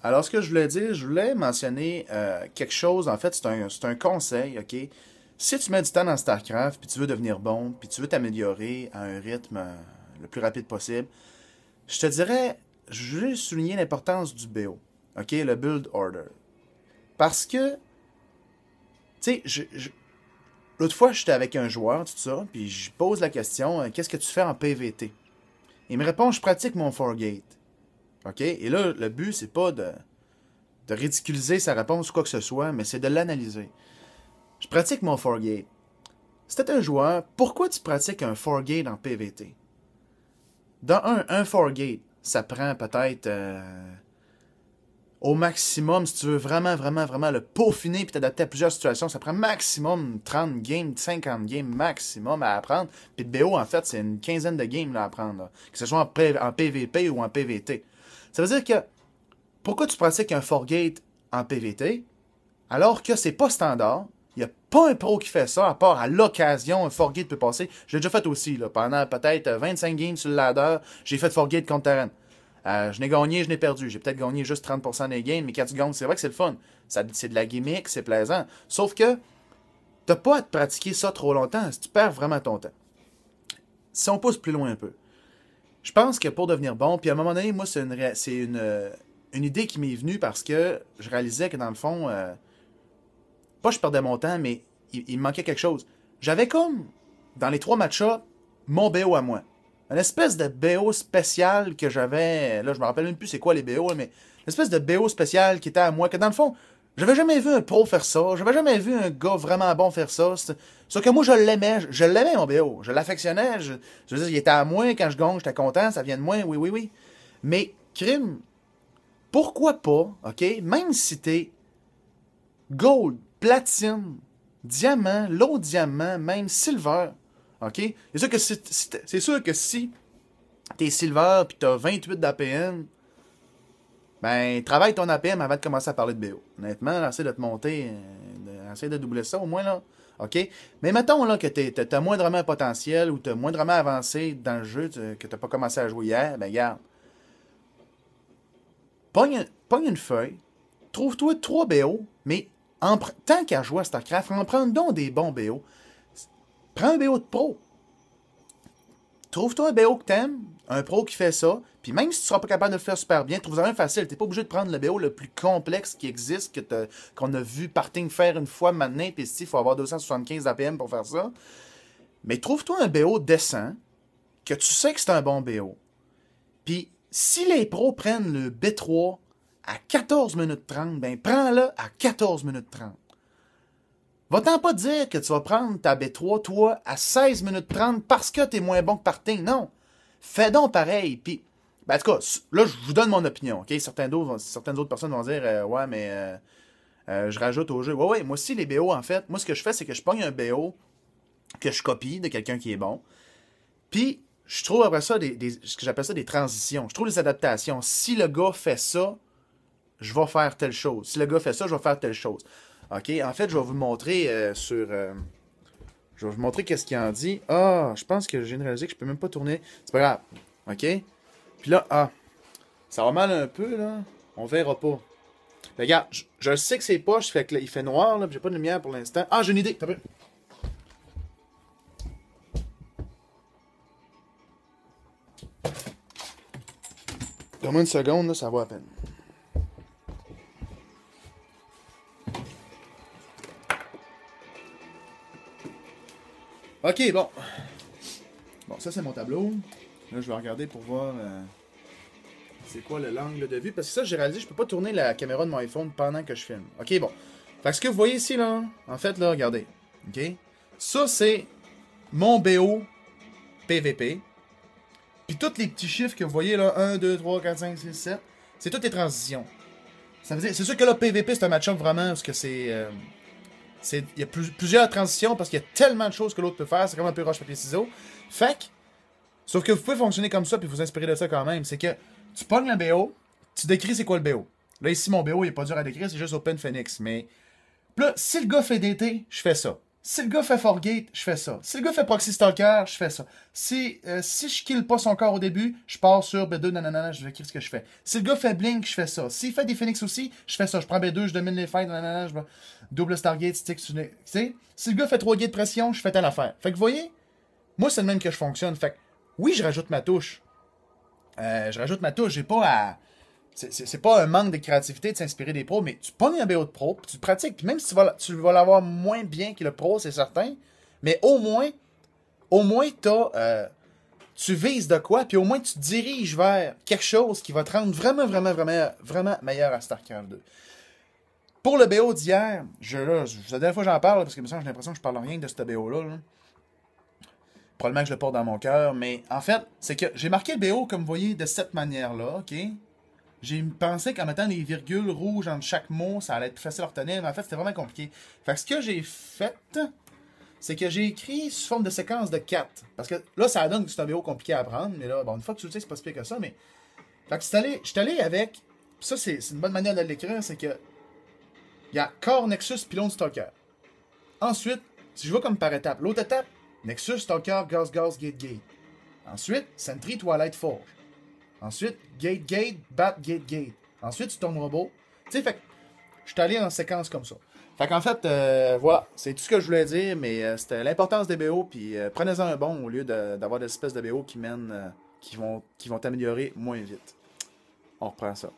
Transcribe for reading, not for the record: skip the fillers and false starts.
Alors, ce que je voulais dire, je voulais mentionner quelque chose. En fait, c'est un conseil, OK? Si tu mets du temps dans StarCraft, puis tu veux devenir bon, puis tu veux t'améliorer à un rythme le plus rapide possible, je te dirais, je veux souligner l'importance du BO, OK? Le Build Order. Parce que, tu sais, l'autre fois, j'étais avec un joueur, tout ça, puis je pose la question, qu'est-ce que tu fais en PVT? Il me répond, je pratique mon Forgate. OK? Et là, le but, c'est pas de ridiculiser sa réponse ou quoi que ce soit, mais c'est de l'analyser. Je pratique mon Forgate. Si t'es un joueur, pourquoi tu pratiques un Forgate en PVT? Dans un Forgate, ça prend peut-être au maximum, si tu veux vraiment, vraiment, vraiment le peaufiner puis t'adapter à plusieurs situations, ça prend maximum 30 games, 50 games maximum à apprendre. Puis de BO, en fait, c'est une quinzaine de games là, à apprendre. Là. Que ce soit en PVP ou en PVT. Ça veut dire que pourquoi tu pratiques un Forgate en PVT alors que c'est pas standard? Il n'y a pas un pro qui fait ça, à part à l'occasion, un Forgate peut passer. Je l'ai déjà fait aussi, là, pendant peut-être 25 games sur le ladder, j'ai fait Forgate contre Terran. Je n'ai gagné, je n'ai perdu. J'ai peut-être gagné juste 30% des games, mais quand tu gagnes, c'est vrai que c'est le fun. C'est de la gimmick, c'est plaisant. Sauf que t'as pas à te pratiquer ça trop longtemps, si tu perds vraiment ton temps. Si on pousse plus loin un peu, je pense que pour devenir bon, puis à un moment donné, moi, c'est une idée qui m'est venue parce que je réalisais que dans le fond, pas je perdais mon temps, mais il me manquait quelque chose. J'avais comme, dans les trois match-ups, mon BO à moi. Une espèce de BO spécial que j'avais. Là, je me rappelle même plus c'est quoi les BO, mais une espèce de BO spécial qui était à moi, que dans le fond, j'avais jamais vu un pro faire ça. J'avais jamais vu un gars vraiment bon faire ça. Sauf que moi, je l'aimais mon BO. Je l'affectionnais. Je veux dire, il était à moi quand je gagne, j'étais content, ça vient de moi, oui, oui, oui. Mais, crime, pourquoi pas, ok, même si t'es gold, platine, diamant, low diamant, même silver, ok, c'est sûr que si t'es silver pis t'as 28 d'APM, ben, travaille ton APM avant de commencer à parler de BO. Honnêtement, essaie de te monter, essaie de doubler ça au moins, là. OK? Mais mettons là, que t'as moindrement un potentiel ou t'as moindrement avancé dans le jeu, que t'as pas commencé à jouer hier, ben, regarde. Pogne une feuille, trouve-toi 3 BO, mais tant qu'à jouer à StarCraft, en prends donc des bons BO. Prends un BO de pro. Trouve-toi un BO que t'aimes, un pro qui fait ça, puis même si tu seras pas capable de le faire super bien, trouve-en un facile. T'es pas obligé de prendre le BO le plus complexe qui existe, qu'on a vu Parting faire une fois maintenant, puis il faut avoir 275 APM pour faire ça. Mais trouve-toi un BO décent, que tu sais que c'est un bon BO. Puis si les pros prennent le B3 à 14 minutes 30, ben prends-le à 14 minutes 30. Va-t'en pas dire que tu vas prendre ta B3, toi, à 16 minutes 30 parce que t'es moins bon que Parting. Non. Fais donc pareil. Puis, ben, en tout cas, là, je vous donne mon opinion. OK? Certaines autres personnes vont dire ouais, mais je rajoute au jeu. Ouais, ouais, moi aussi, les BO, en fait, moi, ce que je fais, c'est que je pogne un BO que je copie de quelqu'un qui est bon. Puis, je trouve après ça ce que j'appelle ça des transitions. Je trouve des adaptations. Si le gars fait ça, je vais faire telle chose. Si le gars fait ça, je vais faire telle chose. OK? En fait, je vais vous montrer je vais vous montrer qu'est-ce qu'il en dit. Ah, je pense que j'ai réalisé que je peux même pas tourner. C'est pas grave. OK? Puis là, ça va mal un peu, là. On verra pas. Mais regarde, je sais que c'est poche, fait que là, il fait noir, là, j'ai pas de lumière pour l'instant. Ah, j'ai une idée. T'as vu? Donne-moi une seconde, là, ça va à peine. OK, bon. Bon, ça, c'est mon tableau. Là, je vais regarder pour voir c'est quoi l'angle de vue. Parce que ça, j'ai réalisé, je peux pas tourner la caméra de mon iPhone pendant que je filme. OK, bon. Fait que ce que vous voyez ici, là, en fait, là, regardez. OK? Ça, c'est mon BO PVP. Puis tous les petits chiffres que vous voyez, là, 1, 2, 3, 4, 5, 6, 7, c'est toutes les transitions. Ça veut dire, c'est sûr que là, PVP, c'est un match-up vraiment, parce que il y a plusieurs transitions parce qu'il y a tellement de choses que l'autre peut faire. C'est comme un peu roche-papier-ciseaux. Fait que, sauf que vous pouvez fonctionner comme ça puis vous inspirer de ça quand même. C'est que tu pognes le BO, tu décris c'est quoi le BO. Là, ici, mon BO, il est pas dur à décrire, c'est juste Open Phoenix. Mais là, si le gars fait DT, je fais ça. Si le gars fait Forgate, je fais ça. Si le gars fait Proxy Stalker, je fais ça. Si je kill pas son corps au début, je pars sur B2, nanana, je vais écrire ce que je fais. Si le gars fait Blink, je fais ça. S'il fait des Phoenix aussi, je fais ça. Je prends B2, je domine les fights, nanana, je vais double Stargate, stick sur les... Tu sais? Si le gars fait 3 gates de pression, je fais telle affaire. Fait que vous voyez, moi c'est le même que je fonctionne. Fait que oui, je rajoute ma touche. J'ai pas à... C'est pas un manque de créativité de s'inspirer des pros, mais tu pognes un BO de pro, puis tu le pratiques, puis même si tu vas l'avoir moins bien que le pro, c'est certain, mais au moins tu vises de quoi, puis au moins tu te diriges vers quelque chose qui va te rendre vraiment, vraiment, vraiment, vraiment meilleur à StarCraft 2. Pour le BO d'hier, c'est la dernière fois que j'en parle, parce que j'ai l'impression que je parle rien de ce BO-là. Là. Probablement que je le porte dans mon cœur, mais en fait, c'est que j'ai marqué le BO, comme vous voyez, de cette manière-là, ok? J'ai pensé qu'en mettant les virgules rouges entre chaque mot, ça allait être plus facile à retenir, mais en fait, c'était vraiment compliqué. Fait que ce que j'ai fait, c'est que j'ai écrit sous forme de séquence de 4. Parce que là, ça donne que c'est un BO compliqué à apprendre, mais là, bon, une fois que tu le sais, c'est pas si pire que ça, mais... Fait que je suis allé avec... Ça, c'est une bonne manière de l'écrire, c'est que... Il y a Core, Nexus, Pylon, Stalker. Ensuite, si je vois comme par étape, l'autre étape, Nexus, Stalker, Gauss, Gate, Gate. Ensuite, Sentry, Twilight, Forge. Ensuite, Gate, Bat, Gate. Ensuite, tu tournes robot. Tu sais, fait que je suis allé en séquence comme ça. Fait qu'en fait, voilà, c'est tout ce que je voulais dire, mais c'était l'importance des BO, puis prenez-en un bon au lieu d'avoir des espèces de BO qui mènent, qui vont t'améliorer moins vite. On reprend ça.